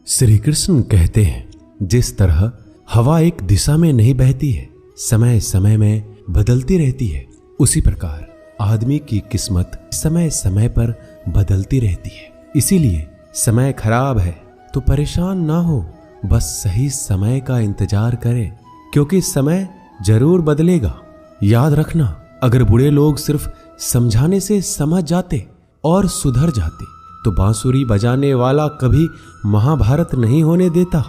श्री कृष्ण कहते हैं, जिस तरह हवा एक दिशा में नहीं बहती है, समय समय में बदलती रहती है, उसी प्रकार आदमी की किस्मत समय समय पर बदलती रहती है। इसीलिए समय खराब है तो परेशान ना हो, बस सही समय का इंतजार करें, क्योंकि समय जरूर बदलेगा। याद रखना, अगर बुरे लोग सिर्फ समझाने से समझ जाते और सुधर जाते तो बांसुरी बजाने वाला कभी महाभारत नहीं होने देता।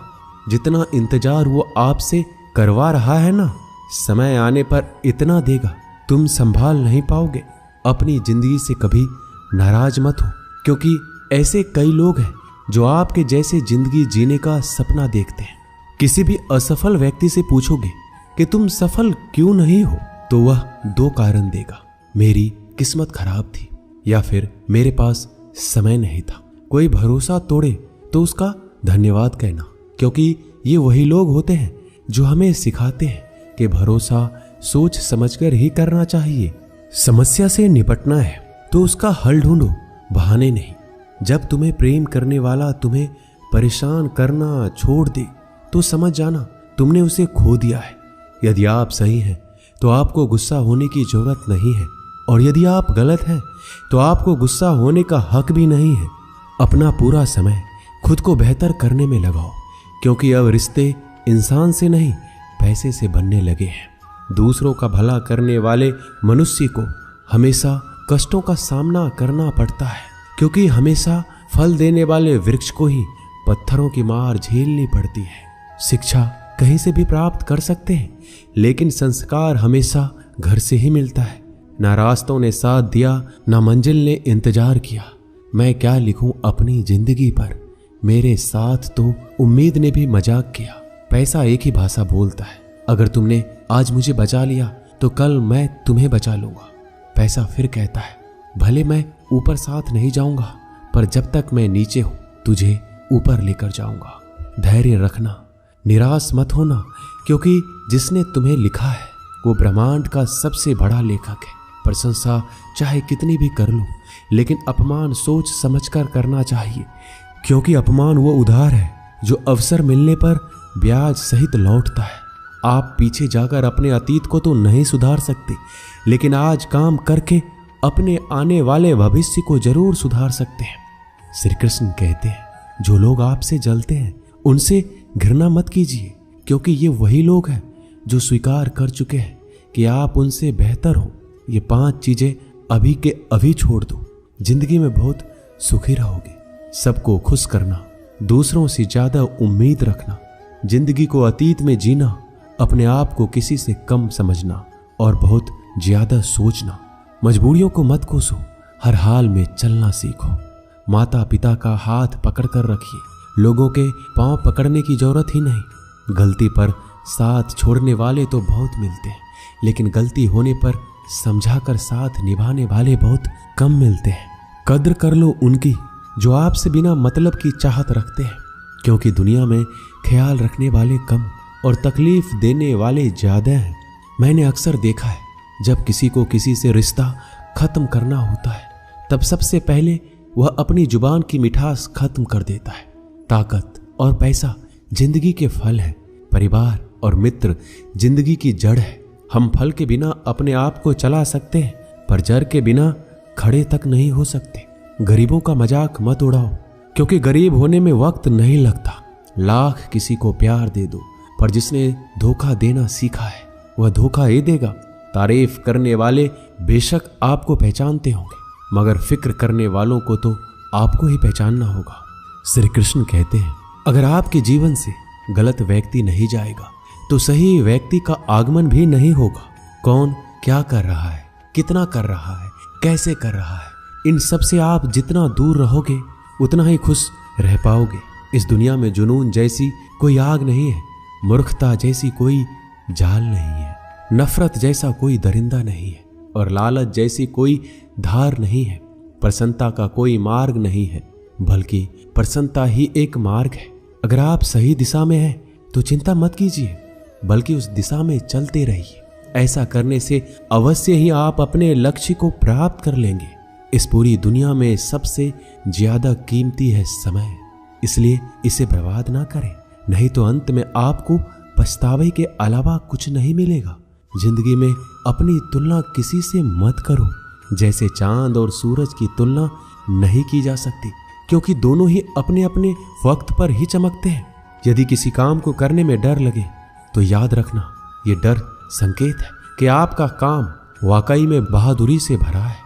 जितना इंतजार वो आपसे करवा रहा है ना, समय आने पर इतना देगा तुम संभाल नहीं पाओगे। अपनी जिंदगी से कभी नाराज मत हो, क्योंकि ऐसे कई लोग हैं जो आपके जैसे जिंदगी जीने का सपना देखते हैं। किसी भी असफल व्यक्ति से पूछोगे कि तुम सफल क्यों नहीं हो, तो वह दो कारण देगा, मेरी किस्मत खराब थी या फिर मेरे पास समय नहीं था। कोई भरोसा तोड़े तो उसका धन्यवाद कहना, क्योंकि ये वही लोग होते हैं जो हमें सिखाते हैं कि भरोसा सोच समझकर ही करना चाहिए। समस्या से निपटना है तो उसका हल ढूंढो, बहाने नहीं। जब तुम्हें प्रेम करने वाला तुम्हें परेशान करना छोड़ दे तो समझ जाना तुमने उसे खो दिया है। यदि आप सही हैं तो आपको गुस्सा होने की जरूरत नहीं है, और यदि आप गलत हैं तो आपको गुस्सा होने का हक भी नहीं है। अपना पूरा समय खुद को बेहतर करने में लगाओ, क्योंकि अब रिश्ते इंसान से नहीं पैसे से बनने लगे हैं। दूसरों का भला करने वाले मनुष्य को हमेशा कष्टों का सामना करना पड़ता है, क्योंकि हमेशा फल देने वाले वृक्ष को ही पत्थरों की मार झेलनी पड़ती है। शिक्षा कहीं से भी प्राप्त कर सकते हैं, लेकिन संस्कार हमेशा घर से ही मिलता है। ना रास्तों ने साथ दिया, ना मंजिल ने इंतजार किया। मैं क्या लिखूं अपनी जिंदगी पर, मेरे साथ तो उम्मीद ने भी मजाक किया। पैसा एक ही भाषा बोलता है, अगर तुमने आज मुझे बचा लिया तो कल मैं तुम्हें बचा लूंगा। पैसा फिर कहता है, भले मैं ऊपर साथ नहीं जाऊंगा, पर जब तक मैं नीचे हूं तुझे ऊपर लेकर जाऊंगा। धैर्य रखना, निराश मत होना, क्योंकि जिसने तुम्हें लिखा है वो ब्रह्मांड का सबसे बड़ा लेखक है। प्रशंसा चाहे कितनी भी कर लो, लेकिन अपमान सोच समझकर करना चाहिए, क्योंकि अपमान वो उधार है जो अवसर मिलने पर ब्याज सहित लौटता है। आप पीछे जाकर अपने अतीत को तो नहीं सुधार सकते, लेकिन आज काम करके अपने आने वाले भविष्य को जरूर सुधार सकते हैं। श्री कृष्ण कहते हैं, जो लोग आपसे जलते हैं उनसे घृणा मत कीजिए, क्योंकि ये वही लोग हैं जो स्वीकार कर चुके हैं कि आप उनसे बेहतर हो। ये 5 चीजें अभी के अभी छोड़ दो, जिंदगी में बहुत सुखी रहोगे। सबको खुश करना, दूसरों से ज्यादा उम्मीद रखना, जिंदगी को अतीत में जीना, अपने आप को किसी से कम समझना और बहुत ज्यादा सोचना। मजबूरियों को मत कोसो, हर हाल में चलना सीखो। माता पिता का हाथ पकड़कर रखिए, लोगों के पांव पकड़ने की जरूरत ही नहीं। गलती पर साथ छोड़ने वाले तो बहुत मिलते हैं, लेकिन गलती होने पर समझाकर साथ निभाने वाले बहुत कम मिलते हैं। कद्र कर लो उनकी जो आपसे बिना मतलब की चाहत रखते हैं, क्योंकि दुनिया में ख्याल रखने वाले कम और तकलीफ देने वाले ज्यादा हैं। मैंने अक्सर देखा है, जब किसी को किसी से रिश्ता खत्म करना होता है, तब सबसे पहले वह अपनी जुबान की मिठास खत्म कर देता है। ताकत और पैसा जिंदगी के फल है, परिवार और मित्र जिंदगी की जड़ है। हम फल के बिना अपने आप को चला सकते हैं, पर जड़ के बिना खड़े तक नहीं हो सकते। गरीबों का मजाक मत उड़ाओ, क्योंकि गरीब होने में वक्त नहीं लगता। लाख किसी को प्यार दे दो, पर जिसने धोखा देना सीखा है वह धोखा ही देगा। तारीफ करने वाले बेशक आपको पहचानते होंगे, मगर फिक्र करने वालों को तो आपको ही पहचानना होगा। श्री कृष्ण कहते हैं, अगर आपके जीवन से गलत व्यक्ति नहीं जाएगा तो सही व्यक्ति का आगमन भी नहीं होगा। कौन क्या कर रहा है, कितना कर रहा है, कैसे कर रहा है, इन सब से आप जितना दूर रहोगे उतना ही खुश रह पाओगे। इस दुनिया में जुनून जैसी कोई आग नहीं है, मूर्खता जैसी कोई जाल नहीं है, नफरत जैसा कोई दरिंदा नहीं है, और लालच जैसी कोई धार नहीं है। प्रसन्नता का कोई मार्ग नहीं है, बल्कि प्रसन्नता ही एक मार्ग है। अगर आप सही दिशा में हैं तो चिंता मत कीजिए, बल्कि उस दिशा में चलते रहिए। ऐसा करने से अवश्य ही आप अपने लक्ष्य को प्राप्त कर लेंगे। इस पूरी दुनिया में सबसे ज्यादा कीमती है समय, इसलिए इसे बर्बाद ना करें, नहीं तो अंत में आपको पछतावे के अलावा कुछ नहीं मिलेगा। जिंदगी में अपनी तुलना किसी से मत करो। जैसे चांद और सूरज की तुलना नहीं की जा सकती, क्योंकि दोनों ही अपने अपने वक्त पर ही चमकते हैं। यदि किसी काम को करने में डर लगे तो याद रखना, ये डर संकेत है कि आपका काम वाकई में बहादुरी से भरा है।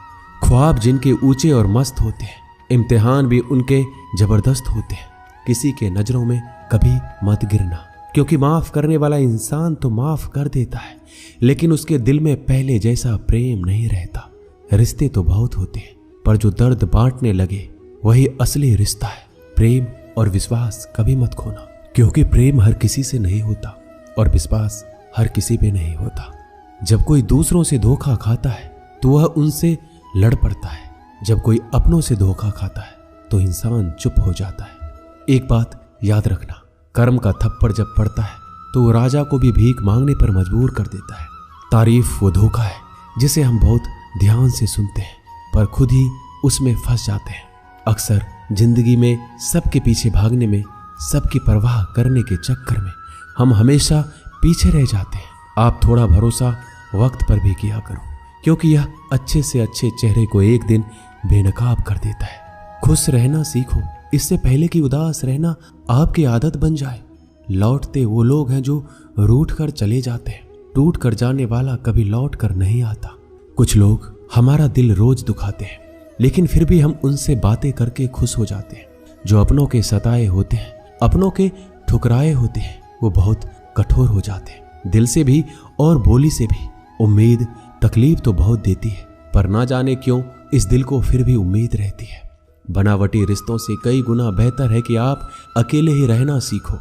ख्वाब जिनके ऊंचे और मस्त होते हैं, इम्तिहान भी उनके जबरदस्त होते हैं। किसी के नजरों में कभी मत गिरना, क्योंकि माफ करने वाला इंसान तो माफ कर देता है, लेकिन उसके दिल में पहले जैसा प्रेम नहीं रहता। रिश्ते तो बहुत होते हैं, पर जो दर्द बांटने लगे वही असली रिश्ता है। प्रेम और विश्वास कभी मत खोना, क्योंकि प्रेम हर किसी से नहीं होता और विश्वास हर किसी पे नहीं होता। जब कोई दूसरों से धोखा खाता है तो वह उनसे लड़ पड़ता है। जब कोई अपनों से धोखा खाता है तो इंसान चुप हो जाता है। एक बात याद रखना, कर्म का थप्पड़ जब पड़ता है तो वो राजा को भी भीख मांगने पर मजबूर कर देता है। तारीफ वो धोखा है जिसे हम बहुत ध्यान से सुनते हैं, पर खुद ही उसमें फंस जाते हैं। अक्सर जिंदगी में सबके पीछे भागने में, सबकी परवाह करने के चक्कर में हम हमेशा पीछे रह जाते हैं। आप थोड़ा भरोसा वक्त पर भी किया करो, क्योंकि यह अच्छे से अच्छे चेहरे को एक दिन बेनकाब कर देता है। खुश रहना सीखो, इससे पहले कि उदास रहना आपकी आदत बन जाए। लौटते वो लोग हैं जो रूठ कर चले जाते हैं, टूट कर जाने वाला कभी लौट कर नहीं आता। कुछ लोग हमारा दिल रोज दुखाते हैं, लेकिन फिर भी हम उनसे बातें करके खुश हो जाते हैं। जो अपनों के सताए होते हैं, अपनों के ठुकराए होते हैं, वो बहुत कठोर हो जाते हैं, दिल से भी और बोली से भी। उम्मीद तकलीफ तो बहुत देती है, पर ना जाने क्यों इस दिल को फिर भी उम्मीद रहती है। बनावटी रिश्तों से कई गुना बेहतर है कि आप अकेले ही रहना सीखो।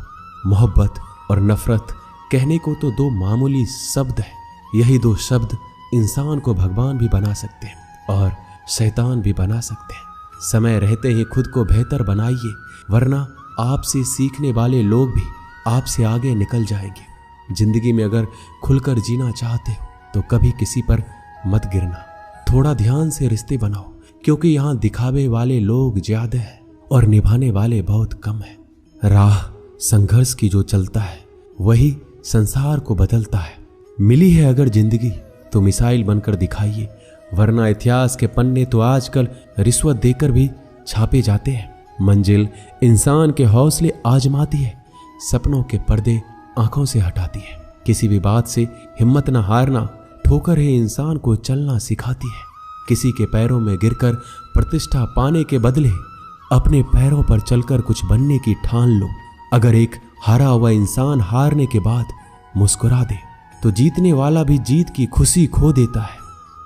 मोहब्बत और नफरत कहने को तो दो मामूली शब्द है। यही दो शब्द इंसान को भगवान भी बना सकते हैं और शैतान भी बना सकते हैं। समय रहते ही खुद को बेहतर बनाइए, वरना आपसे सीखने वाले लोग भी आपसे आगे निकल जाएंगे। जिंदगी में अगर खुलकर जीना चाहते हो तो कभी किसी पर मत गिरना। थोड़ा ध्यान से रिश्ते बनाओ, क्योंकि यहाँ दिखावे वाले लोग ज्यादा है और निभाने वाले बहुत कम है। राह संघर्ष की जो चलता है वही संसार को बदलता है। मिली है अगर जिंदगी तो मिसाइल बनकर दिखाइए, वरना इतिहास के पन्ने तो आजकल रिश्वत देकर भी छापे जाते हैं। मंजिल इंसान के हौसले आजमाती है, सपनों के पर्दे आंखों से हटाती है। किसी भी बात से हिम्मत न हारना, ठोकर ही इंसान को चलना सिखाती है। किसी के पैरों में गिरकर प्रतिष्ठा पाने के बदले अपने पैरों पर चलकर कुछ बनने की ठान लो। अगर एक हारा हुआ इंसान हारने के बाद मुस्कुरा दे तो जीतने वाला भी जीत की खुशी खो देता है।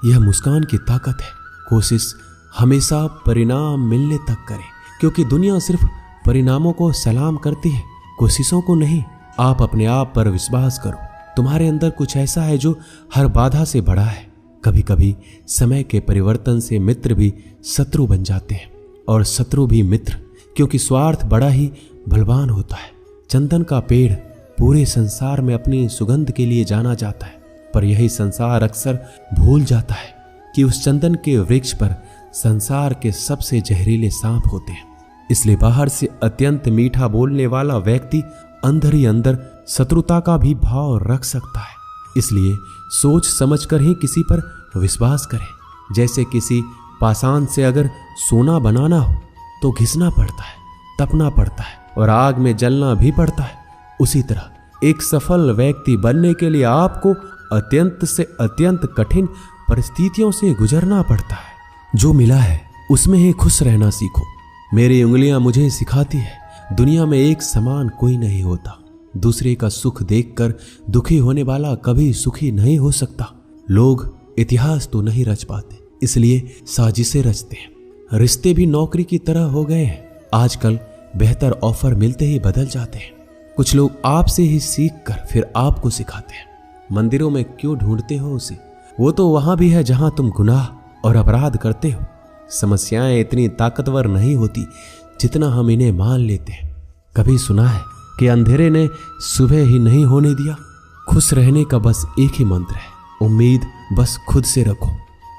यह मुस्कान की ताकत है। कोशिश हमेशा परिणाम मिलने तक करे, क्योंकि दुनिया सिर्फ परिणामों को सलाम करती है, कोशिशों को नहीं। आप अपने आप पर विश्वास करो। तुम्हारे अंदर कुछ ऐसा है जो हर बाधा से बड़ा है। कभी कभी समय के परिवर्तन से मित्र भी शत्रु बन जाते हैं और शत्रु भी मित्र, क्योंकि स्वार्थ बड़ा ही बलवान होता है। चंदन का पेड़ पूरे संसार में अपनी सुगंध के लिए जाना जाता है, पर यही संसार अक्सर भूल जाता है कि उस चंदन के वृक्ष पर संसार के सबसे जहरीले सांप होते हैं। इसलिए बाहर से अत्यंत मीठा बोलने वाला व्यक्ति अंदर ही अंदर शत्रुता का भी भाव रख सकता है। इसलिए सोच समझकर ही किसी पर विश्वास करें। जैसे किसी पाषाण से अगर सोना बनाना हो तो घिसना पड़ता है, तपना पड़ता है और आग में जलना भी पड़ता है। उसी तरह एक सफल व्यक्ति बनने के लिए आपको अत्यंत से अत्यंत कठिन परिस्थितियों से गुजरना पड़ता है। जो मिला है उसमें ही खुश रहना सीखो। मेरी उंगलियां मुझे सिखाती है, दुनिया में एक समान कोई नहीं होता। दूसरे का सुख देखकर दुखी होने वाला कभी सुखी नहीं हो सकता। लोग इतिहास तो नहीं रच पाते, इसलिए साजिशें रचते हैं। रिश्ते भी नौकरी की तरह हो गए हैं। आजकल बेहतर ऑफर मिलते ही बदल जाते हैं। कुछ लोग आपसे ही सीख कर फिर आपको सिखाते हैं। मंदिरों में क्यों ढूंढते हो उसे? वो तो वहां भी है जहां तुम गुनाह और अपराध करते हो। समस्याएं इतनी ताकतवर नहीं होती जितना हम इन्हें मान लेते हैं। कभी सुना है कि अंधेरे ने सुबह ही नहीं होने दिया? खुश रहने का बस एक ही मंत्र है, उम्मीद बस खुद से रखो,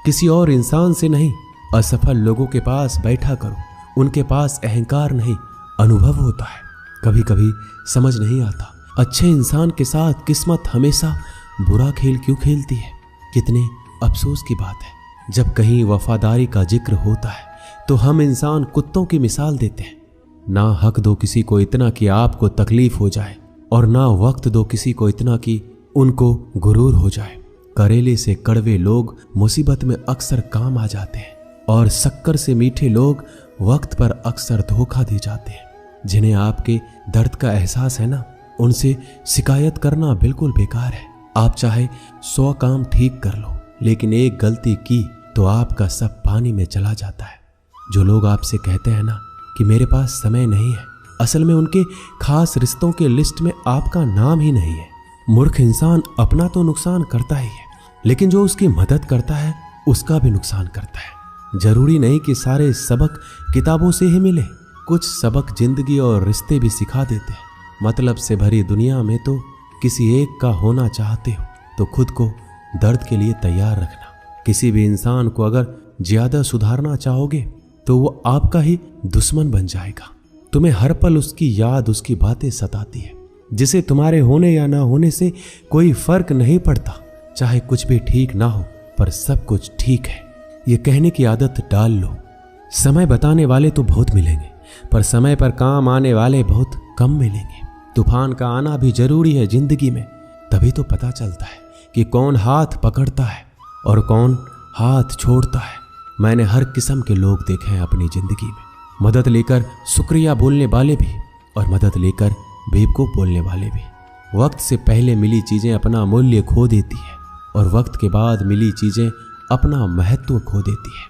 किसी और इंसान से नहीं। असफल लोगों के पास बैठा करो, उनके पास अहंकार नहीं, अनुभव होता है। कभी कभी समझ नहीं आता अच्छे इंसान के साथ किस्मत हमेशा बुरा खेल क्यों खेलती है। कितने अफसोस की बात है, जब कहीं वफादारी का जिक्र होता है तो हम इंसान कुत्तों की मिसाल देते हैं। ना हक दो किसी को इतना कि आपको तकलीफ हो जाए, और ना वक्त दो किसी को इतना कि उनको गुरूर हो जाए। करेले से कड़वे लोग मुसीबत में अक्सर काम आ जाते हैं, और शक्कर से मीठे लोग वक्त पर अक्सर धोखा दे जाते हैं। जिन्हें आपके दर्द का एहसास है ना, उनसे शिकायत करना बिल्कुल बेकार है। आप चाहे 100 काम ठीक कर लो, लेकिन एक गलती की तो आपका सब पानी में चला जाता है। जो लोग आपसे कहते हैं ना कि मेरे पास समय नहीं है, असल में उनके खास रिश्तों के लिस्ट में आपका नाम ही नहीं है। मूर्ख इंसान अपना तो नुकसान करता ही है, लेकिन जो उसकी मदद करता है उसका भी नुकसान करता है। जरूरी नहीं कि सारे सबक किताबों से ही मिले, कुछ सबक जिंदगी और रिश्ते भी सिखा देते हैं। मतलब से भरी दुनिया में तो किसी एक का होना चाहते हो तो खुद को दर्द के लिए तैयार रखना। किसी भी इंसान को अगर ज्यादा सुधारना चाहोगे तो वो आपका ही दुश्मन बन जाएगा। तुम्हें हर पल उसकी याद, उसकी बातें सताती है, जिसे तुम्हारे होने या ना होने से कोई फर्क नहीं पड़ता। चाहे कुछ भी ठीक ना हो, पर सब कुछ ठीक है, ये कहने की आदत डाल लो। समय बताने वाले तो बहुत मिलेंगे, पर समय पर काम आने वाले बहुत कम मिलेंगे। तूफान का आना भी जरूरी है जिंदगी में, तभी तो पता चलता है कि कौन हाथ पकड़ता है और कौन हाथ छोड़ता है। मैंने हर किस्म के लोग देखे हैं अपनी जिंदगी में, मदद लेकर शुक्रिया बोलने वाले भी और मदद लेकर बेवकूफ बोलने वाले भी। वक्त से पहले मिली चीजें अपना मूल्य खो देती है, और वक्त के बाद मिली चीजें अपना महत्व खो देती है।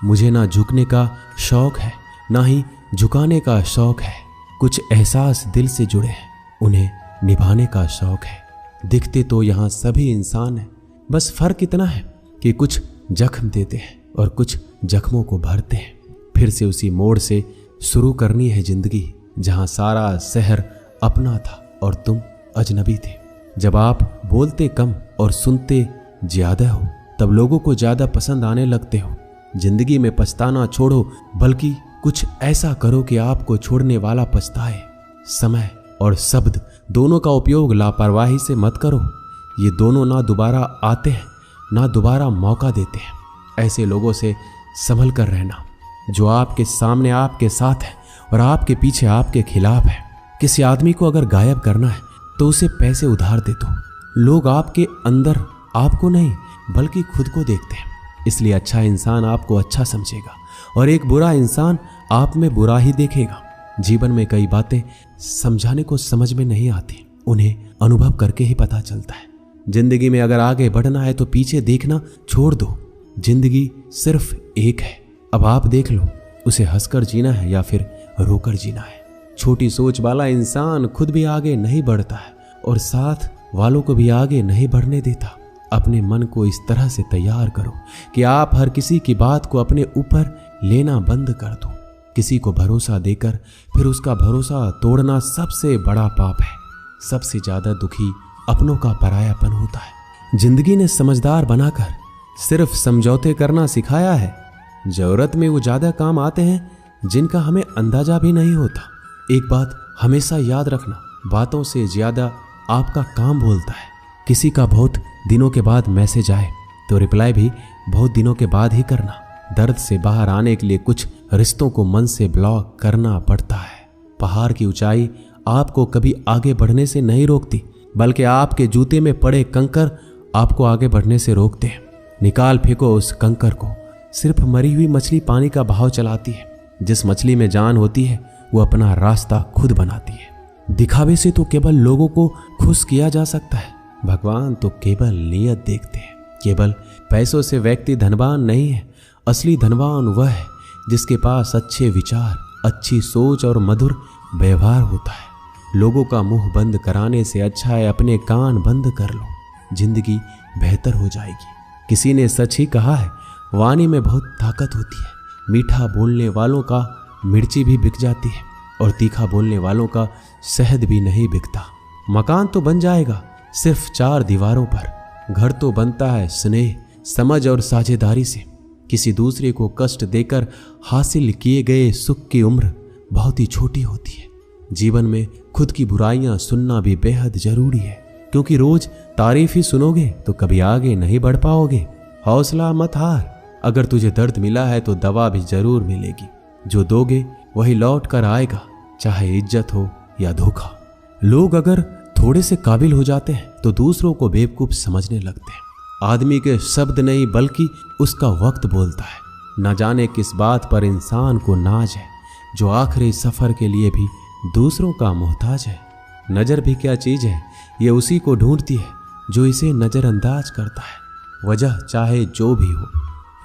मुझे ना झुकने का शौक है, ना ही झुकाने का शौक है। कुछ एहसास दिल से जुड़े हैं, उन्हें निभाने का शौक है। दिखते तो यहाँ सभी इंसान हैं, बस फर्क इतना है कि कुछ जख्म देते हैं और कुछ जख्मों को भरते हैं। फिर से उसी मोड़ से शुरू करनी है जिंदगी, जहाँ सारा शहर अपना था और तुम अजनबी थे। जब आप बोलते कम और सुनते ज्यादा हो, तब लोगों को ज्यादा पसंद आने लगते हो। जिंदगी में पछताना छोड़ो, बल्कि कुछ ऐसा करो कि आपको छोड़ने वाला पछताए। समय और शब्द दोनों का उपयोग लापरवाही से मत करो। ये दोनों ना दोबारा आते हैं, ना दोबारा मौका देते हैं। ऐसे लोगों से संभल कर रहना, जो आपके सामने आपके साथ है और आपके पीछे आपके खिलाफ है। किसी आदमी को अगर गायब करना है तो उसे पैसे उधार दे दो। लोग आपके अंदर आपको नहीं बल्कि खुद को देखते हैं, इसलिए अच्छा इंसान आपको अच्छा समझेगा और एक बुरा इंसान आप में बुरा ही देखेगा। जीवन में कई बातें समझाने को समझ में नहीं आती, उन्हें अनुभव करके ही पता चलता है। जिंदगी में अगर आगे बढ़ना है तो पीछे देखना छोड़ दो। जिंदगी सिर्फ एक है, अब आप देख लो उसे हंसकर जीना है या फिर रोकर जीना है। छोटी सोच वाला इंसान खुद भी आगे नहीं बढ़ता है और साथ वालों को भी आगे नहीं बढ़ने देता। अपने मन को इस तरह से तैयार करो कि आप हर किसी की बात को अपने ऊपर लेना बंद कर दो। किसी को भरोसा देकर फिर उसका भरोसा तोड़ना सबसे बड़ा पाप है। सबसे ज्यादा दुखी अपनों का परायापन होता है। जिंदगी ने समझदार बनाकर सिर्फ समझौते करना सिखाया है। जरूरत में वो ज्यादा काम आते हैं जिनका हमें अंदाजा भी नहीं होता। एक बात हमेशा याद रखना, बातों से ज्यादा आपका काम बोलता है। किसी का बहुत दिनों के बाद मैसेज आए तो रिप्लाई भी बहुत दिनों के बाद ही करना। दर्द से बाहर आने के लिए कुछ रिश्तों को मन से ब्लॉक करना पड़ता है। पहाड़ की ऊंचाई आपको कभी आगे बढ़ने से नहीं रोकती, बल्कि आपके जूते में पड़े कंकर आपको आगे बढ़ने से रोकते हैं। निकाल फेंको उस कंकर को। सिर्फ मरी हुई मछली पानी का बहाव चलाती है। जिस मछली में जान होती है वो अपना रास्ता खुद बनाती है। दिखावे से तो केवल लोगों को खुश किया जा सकता है, भगवान तो केवल नियत देखते हैं। केवल पैसों से व्यक्ति धनवान नहीं है, असली धनवान वह है जिसके पास अच्छे विचार, अच्छी सोच और मधुर व्यवहार होता है। लोगों का मुंह बंद कराने से अच्छा है अपने कान बंद कर लो, जिंदगी बेहतर हो जाएगी। किसी ने सच ही कहा है, वाणी में बहुत ताकत होती है। मीठा बोलने वालों का मिर्ची भी बिक जाती है और तीखा बोलने वालों का शहद भी नहीं बिकता। मकान तो बन जाएगा सिर्फ 4 दीवारों पर, घर तो बनता है स्नेह, समझ और साझेदारी से। किसी दूसरे को कष्ट देकर हासिल किए गए सुख की उम्र बहुत ही छोटी होती है। जीवन में खुद की बुराइयां सुनना भी बेहद जरूरी है, क्योंकि रोज तारीफ ही सुनोगे तो कभी आगे नहीं बढ़ पाओगे। हौसला मत हार, अगर तुझे दर्द मिला है तो दवा भी जरूर मिलेगी। जो दोगे वही लौट कर आएगा, चाहे इज्जत हो या धोखा। लोग अगर थोड़े से काबिल हो जाते हैं तो दूसरों को बेवकूफ समझने लगते हैं। आदमी के शब्द नहीं बल्कि उसका वक्त बोलता है। न जाने किस बात पर इंसान को नाज है, जो आखिरी सफर के लिए भी दूसरों का मोहताज है। नजर भी क्या चीज है, ये उसी को ढूंढती है जो इसे नजरअंदाज करता है। वजह चाहे जो भी हो,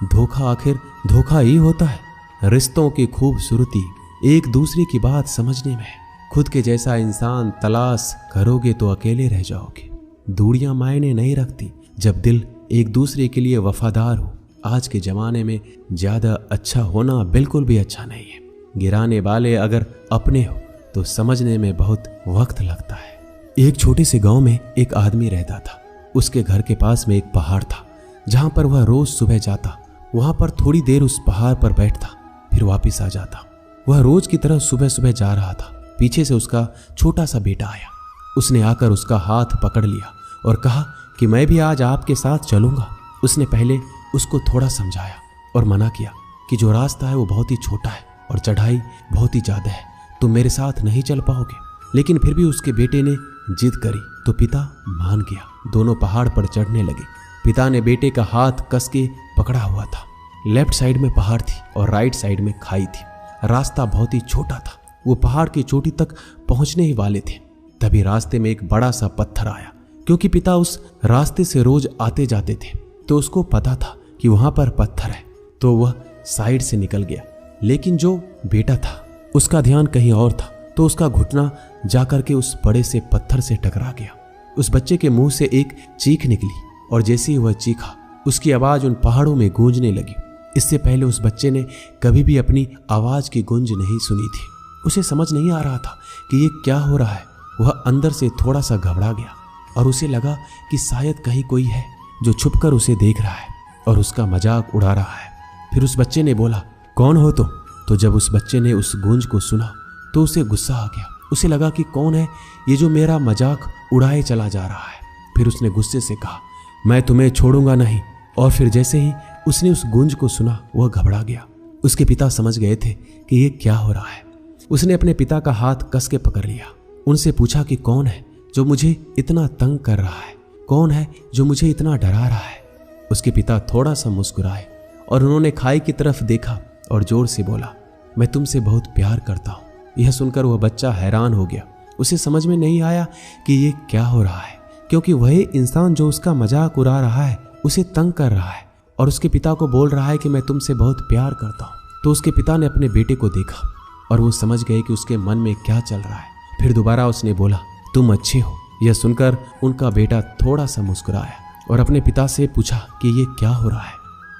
धोखा आखिर धोखा ही होता है। रिश्तों की खूबसूरती एक दूसरे की बात समझने में है। खुद के जैसा इंसान तलाश करोगे तो अकेले रह जाओगे। दूरियां मायने नहीं रखती जब दिल एक दूसरे के लिए वफादार हो। आज के जमाने में ज्यादा अच्छा होना बिल्कुल भी अच्छा नहीं है। गिराने वाले अगर अपने हो तो समझने में बहुत वक्त लगता है। एक छोटे से गांव में एक आदमी रहता था। उसके घर के पास में एक पहाड़ था, जहां पर वह रोज सुबह जाता। वहां पर थोड़ी देर उस पहाड़ पर बैठता, फिर वापस आ जाता। वह रोज की तरह सुबह सुबह जा रहा था। पीछे से उसका छोटा सा बेटा आया। उसने आकर उसका हाथ पकड़ लिया और कहा कि मैं भी आज आपके साथ चलूंगा। उसने पहले उसको थोड़ा समझाया और मना किया कि जो रास्ता है वो बहुत ही छोटा है और चढ़ाई बहुत ही ज्यादा है, तुम मेरे साथ नहीं चल पाओगे। लेकिन फिर भी उसके बेटे ने जिद करी तो पिता मान गया। दोनों पहाड़ पर चढ़ने लगे। पिता ने बेटे का हाथ कस के पकड़ा हुआ था। लेफ्ट साइड में पहाड़ थी और राइट साइड में खाई थी। रास्ता बहुत ही छोटा था। वो पहाड़ की चोटी तक पहुंचने ही वाले थे। तभी रास्ते में एक बड़ा सा पत्थर आया। क्योंकि पिता उस रास्ते से रोज आते जाते थे तो उसको पता था कि वहां पर पत्थर है, तो वह साइड से निकल गया। लेकिन जो बेटा था उसका ध्यान कहीं और था, तो उसका घुटना जाकर के उस बड़े से पत्थर से टकरा गया। उस बच्चे के मुंह से एक चीख निकली और जैसे ही वह चीखा, उसकी आवाज उन पहाड़ों में गूंजने लगी। इससे पहले उस बच्चे ने कभी भी अपनी आवाज की गूंज नहीं सुनी थी। उसे समझ नहीं आ रहा था कि ये क्या हो रहा है। वह अंदर से थोड़ा सा घबरा गया और उसे लगा कि शायद कहीं कोई है जो छुपकर उसे देख रहा है और उसका मजाक उड़ा रहा है। फिर उस बच्चे ने बोला, कौन हो तुम? तो जब उस बच्चे ने उस गूंज को सुना तो उसे गुस्सा आ गया। उसे लगा कि कौन है ये जो मेरा मजाक उड़ाए चला जा रहा है। फिर उसने गुस्से से कहा, मैं तुम्हें छोड़ूंगा नहीं। और फिर जैसे ही उसने उस गूंज को सुना वह घबरा गया। उसके पिता समझ गए थे कि ये क्या हो रहा है। उसने अपने पिता का हाथ कस के पकड़ लिया। उनसे पूछा कि कौन है जो मुझे इतना तंग कर रहा है, कौन है जो मुझे इतना डरा रहा है। उसके पिता थोड़ा सा मुस्कुराए और उन्होंने खाई की तरफ देखा और जोर से बोला, मैं तुमसे बहुत प्यार करता हूँ। यह सुनकर वह बच्चा हैरान हो गया। उसे समझ में नहीं आया कि ये क्या हो रहा है, क्योंकि वही इंसान जो उसका मजाक उड़ा रहा है उसे तंग कर रहा है और उसके पिता को बोल रहा है कि मैं तुमसे बहुत प्यार करता हूँ। तो उसके पिता ने अपने बेटे को देखा और वो समझ गए कि उसके मन में क्या चल रहा है। फिर दोबारा उसने बोला, तुम अच्छे हो। यह सुनकर उनका बेटा थोड़ा सा मुस्कुराया और अपने पिता से पूछा कि ये क्या हो रहा है।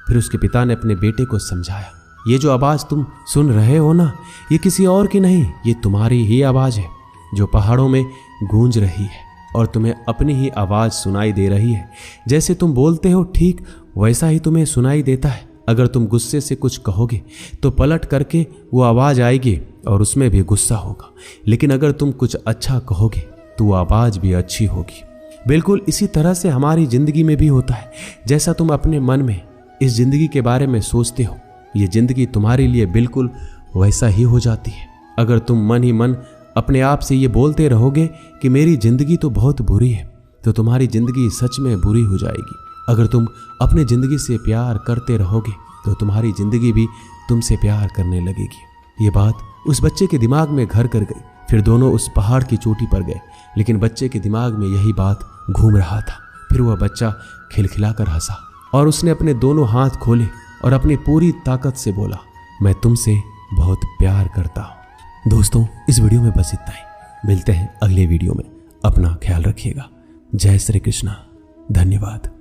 फिर उसके पिता ने अपने बेटे को समझाया, ये जो आवाज तुम सुन रहे हो ना, ये किसी और की नहीं, ये तुम्हारी ही आवाज है जो पहाड़ों में गूंज रही है और तुम्हें अपनी ही आवाज सुनाई दे रही है। जैसे तुम बोलते हो ठीक वैसा ही तुम्हें सुनाई देता है। अगर तुम गुस्से से कुछ कहोगे तो पलट करके वो आवाज आएगी और उसमें भी गुस्सा होगा। लेकिन अगर तुम कुछ अच्छा कहोगे तो वो आवाज भी अच्छी होगी। बिल्कुल इसी तरह से हमारी जिंदगी में भी होता है। जैसा तुम अपने मन में इस जिंदगी के बारे में सोचते हो, ये जिंदगी तुम्हारे लिए बिल्कुल वैसा ही हो जाती है। अगर तुम मन ही मन अपने आप से ये बोलते रहोगे कि मेरी जिंदगी तो बहुत बुरी है, तो तुम्हारी जिंदगी सच में बुरी हो जाएगी। अगर तुम अपनी जिंदगी से प्यार करते रहोगे तो तुम्हारी जिंदगी भी तुमसे प्यार करने लगेगी। ये बात उस बच्चे के दिमाग में घर कर गई। फिर दोनों उस पहाड़ की चोटी पर गए, लेकिन बच्चे के दिमाग में यही बात घूम रहा था। फिर वह बच्चा खिलखिलाकर हंसा और उसने अपने दोनों हाथ खोले और अपनी पूरी ताकत से बोला, मैं तुमसे बहुत प्यार करता हूँ। दोस्तों, इस वीडियो में बस इतना ही। मिलते हैं अगले वीडियो में। अपना ख्याल रखिएगा। जय श्री कृष्णा। धन्यवाद।